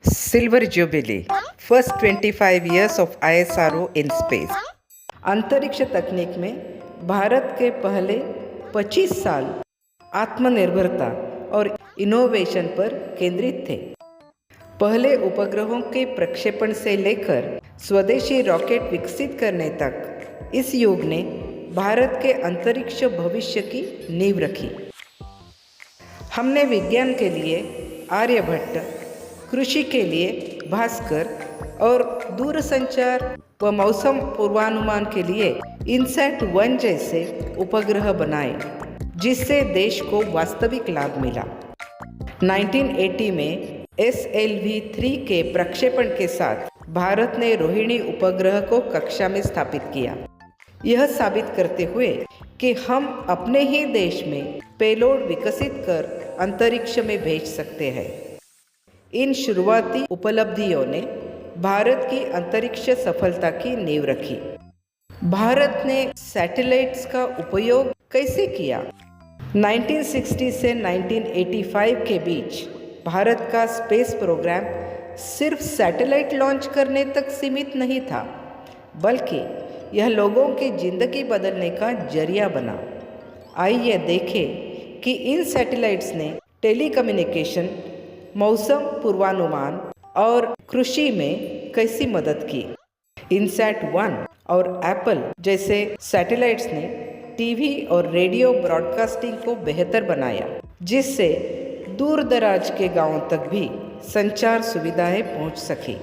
Silver Jubilee, first 25 years of ISRO in space। अंतरिक्ष तकनीक में भारत के पहले 25 साल आत्मनिर्भरता और इनोवेशन पर केंद्रित थे। पहले उपग्रहों के प्रक्षेपण से लेकर स्वदेशी रॉकेट विकसित करने तक इस युग ने भारत के अंतरिक्ष भविष्य की नींव रखी। हमने विज्ञान के लिए आर्यभट्ट, कृषि के लिए भास्कर और दूरसंचार व मौसम पूर्वानुमान के लिए इनसैट-1 जैसे उपग्रह बनाए, जिससे देश को वास्तविक लाभ मिला। 1980 में SLV-3 के प्रक्षेपण के साथ भारत ने रोहिणी उपग्रह को कक्षा में स्थापित किया, यह साबित करते हुए कि हम अपने ही देश में पेलोड विकसित कर अंतरिक्ष में भेज सकते हैं। इन शुरुआती उपलब्धियों ने भारत की अंतरिक्ष सफलता की नींव रखी। भारत ने सैटेलाइट्स का उपयोग कैसे किया? 1960 से 1985 के बीच भारत का स्पेस प्रोग्राम सिर्फ सैटेलाइट लॉन्च करने तक सीमित नहीं था, बल्कि यह लोगों की जिंदगी बदलने का जरिया बना। आइए देखें कि इन सैटेलाइट्स ने टेलीकम्युनिकेशन, मौसम पूर्वानुमान और कृषि में कैसी मदद की। इनसैट-1 और एप्पल जैसे सैटेलाइट्स ने टीवी और रेडियो ब्रॉडकास्टिंग को बेहतर बनाया, जिससे दूर दराज के गांवों तक भी संचार सुविधाएं पहुंच सकी।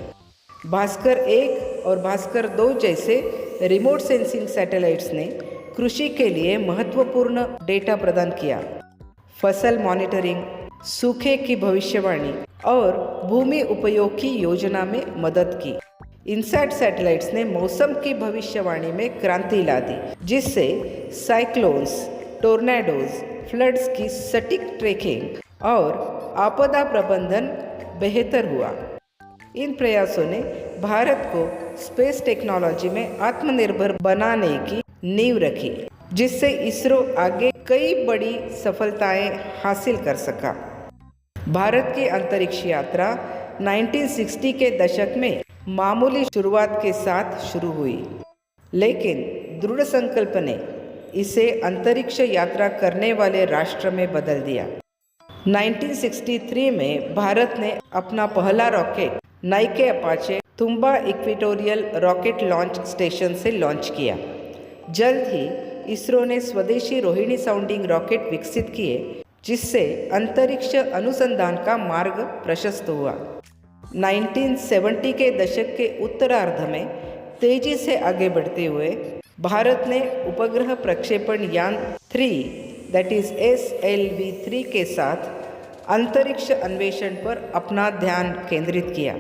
भास्कर 1 और भास्कर 2 जैसे रिमोट सेंसिंग सैटेलाइट्स ने कृषि के लिए महत्वपूर्ण डेटा प्रदान किया। फसल मॉनिटरिंग, सूखे की भविष्यवाणी और भूमि उपयोग की योजना में मदद की। इनसैट सैटेलाइट्स ने मौसम की भविष्यवाणी में क्रांति ला दी, जिससे साइक्लोन्स, टोर्नाडोज, फ्लड्स की सटीक ट्रैकिंग और आपदा प्रबंधन बेहतर हुआ। इन प्रयासों ने भारत को स्पेस टेक्नोलॉजी में आत्मनिर्भर बनाने की नींव रखी, जिससे इसरो आगे कई बड़ी सफलताएं हासिल कर सका। भारत की अंतरिक्ष यात्रा 1960 के दशक में मामूली शुरुआत के साथ शुरू हुई, लेकिन दृढ़ संकल्प ने इसे अंतरिक्ष यात्रा करने वाले राष्ट्र में बदल दिया। 1963 में भारत ने अपना पहला rocket Nike Apache Thumba equatorial rocket launch station से लॉन्च किया। जल्द ही इसरो ने स्वदेशी रोहिणी साउंडिंग रॉकेट विकसित किए, जिससे अंतरिक्ष अनुसंधान का मार्ग प्रशस्त हुआ। 1970 के दशक के उत्तरार्ध में तेजी से आगे बढ़ते हुए भारत ने उपग्रह प्रक्षेपण यान 3 दैट इज SLV-3 के साथ अंतरिक्ष अन्वेषण पर अपना ध्यान केंद्रित किया।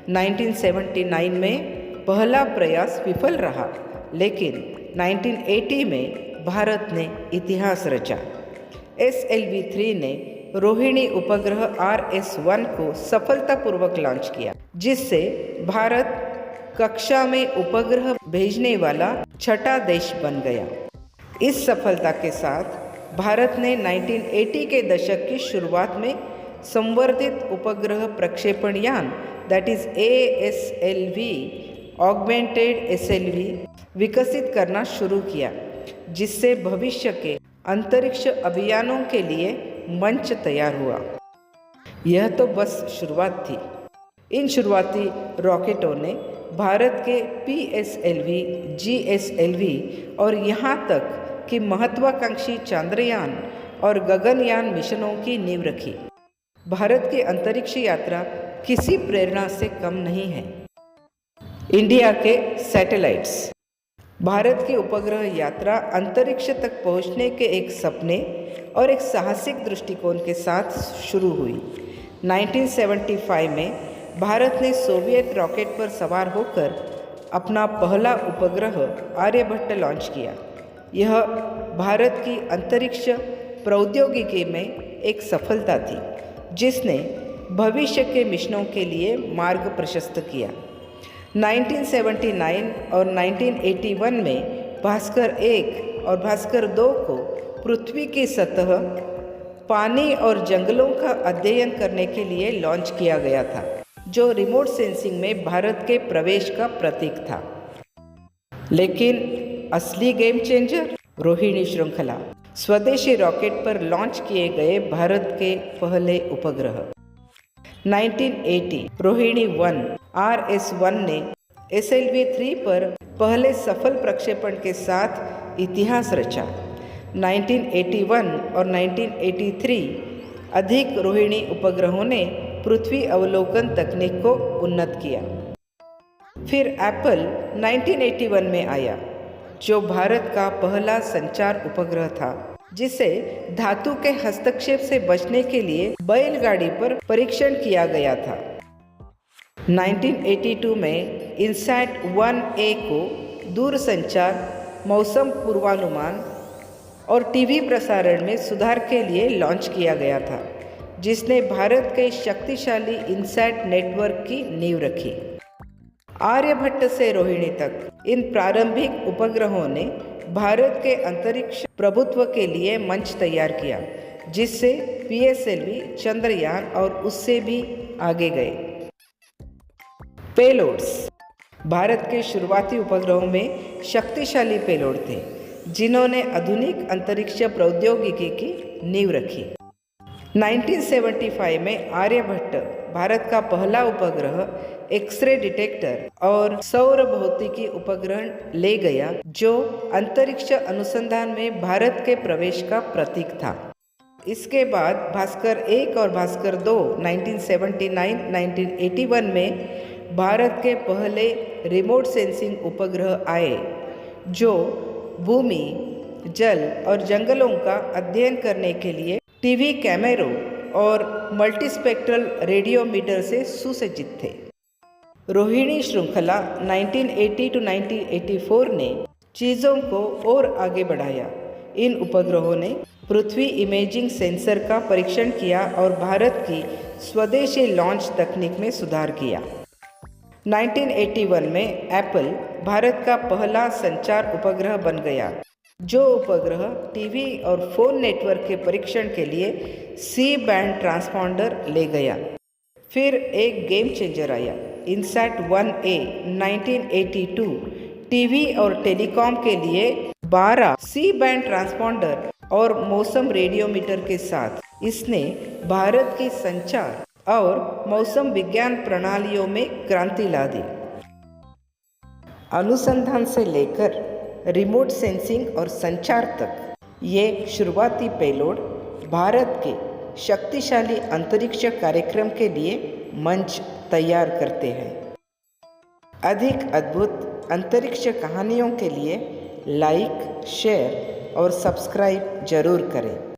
1979 में पहला प्रयास विफल रहा, लेकिन 1980 में भारत ने इतिहास रचा। SLV-3 ने रोहिणी उपग्रह RS-1 को सफलतापूर्वक लॉन्च किया, जिससे भारत कक्षा में उपग्रह भेजने वाला छठा देश बन गया। इस सफलता के साथ भारत ने 1980 के दशक की शुरुआत में संवर्धित उपग्रह प्रक्षेपण यान that is ASLV augmented SLV विकसित करना शुरू किया, जिससे भविष्य के अंतरिक्ष अभियानों के लिए मंच तैयार हुआ। यह तो बस शुरुआत थी। इन शुरुआती रॉकेटों ने भारत के PSLV, GSLV और यहाँ तक कि महत्वाकांक्षी चांद्रयान और गगनयान मिशनों की नींव रखी। भारत की अंतरिक्ष यात्रा किसी प्रेरणा से कम नहीं है। इंडिया के सैटेलाइट्स। भारत की उपग्रह यात्रा अंतरिक्ष तक पहुंचने के एक सपने और एक साहसिक दृष्टिकोण के साथ शुरू हुई। 1975 में भारत ने सोवियत रॉकेट पर सवार होकर अपना पहला उपग्रह आर्यभट्ट लॉन्च किया। यह भारत की अंतरिक्ष प्रौद्योगिकी में एक सफलता थी, जिसने भविष्य के मिशनों के लिए मार्ग प्रशस्त किया। 1979 और 1981 में भास्कर 1 और भास्कर 2 को पृथ्वी की सतह, पानी और जंगलों का अध्ययन करने के लिए लॉन्च किया गया था, जो रिमोट सेंसिंग में भारत के प्रवेश का प्रतीक था। लेकिन असली गेम चेंजर रोहिणी श्रृंखला, स्वदेशी रॉकेट पर लॉन्च किए गए भारत के पहले उपग्रह। 1980 रोहिणी 1 RS-1 ने SLV-3 पर पहले सफल प्रक्षेपण के साथ इतिहास रचा। 1981 और 1983 अधिक रोहिणी उपग्रहों ने पृथ्वी अवलोकन तकनीक को उन्नत किया। फिर एप्पल 1981 में आया, जो भारत का पहला संचार उपग्रह था, जिसे धातु के हस्तक्षेप से बचने के लिए बैलगाड़ी पर परीक्षण किया गया था। 1982 में इनसैट 1A को दूरसंचार, मौसम पूर्वानुमान और टीवी प्रसारण में सुधार के लिए लॉन्च किया गया था, जिसने भारत के शक्तिशाली इनसैट नेटवर्क की नींव रखी। आर्यभट्ट से रोहिणी तक इन प्रारंभिक उपग्रहों ने भारत के अंतरिक्ष प्रभुत्व के लिए मंच तैयार किया, जिससे PSLV, चंद्रयान और उससे भी आगे गए। पेलोड्स, भारत के शुरुआती उपग्रहों में शक्तिशाली पेलोड थे, जिन्होंने आधुनिक अंतरिक्ष प्रौद्योगिकी की नींव रखी। 1975 में आर्यभट्ट भारत का पहला उपग्रह एक्सरे डिटेक्टर और सौर भौतिकी उपग्रह ले गया, जो अंतरिक्ष अनुसंधान में भारत के प्रवेश का प्रतीक था। इसके बाद भास्कर 1 और भास्कर 2 1979-1981 में भारत के पहले रिमोट सेंसिंग उपग्रह आए, जो भूमि, जल और जंगलों का अध्ययन करने के लिए टीवी कैमरों और मल्टीस्पेक्ट्रल रेडियोमीटर से सुसज्जित थे। रोहिणी श्रृंखला 1980-1984 ने चीज़ों को और आगे बढ़ाया। इन उपग्रहों ने पृथ्वी इमेजिंग सेंसर का परीक्षण किया और भारत की स्वदेशी लॉन्च तकनीक में सुधार किया। 1981 में एप्पल भारत का पहला संचार उपग्रह बन गया, जो उपग्रह टीवी और फोन नेटवर्क के परीक्षण के लिए C-बैंड ट्रांसपॉन्डर ले गया। फिर एक गेम चेंजर आया, इनसैट 1A 1982 टीवी और टेलीकॉम के लिए 12 C-बैंड ट्रांसपॉन्डर और मौसम रेडियोमीटर के साथ इसने भारत की संचार और मौसम विज्ञान प्रणालियों में क्रांति ला दी। अनुसंधान से लेकर रिमोट सेंसिंग और संचार तक ये शुरुआती पेलोड भारत के शक्तिशाली अंतरिक्ष कार्यक्रम के लिए मंच तैयार करते हैं। अधिक अद्भुत अंतरिक्ष कहानियों के लिए लाइक, शेयर और सब्सक्राइब जरूर करें।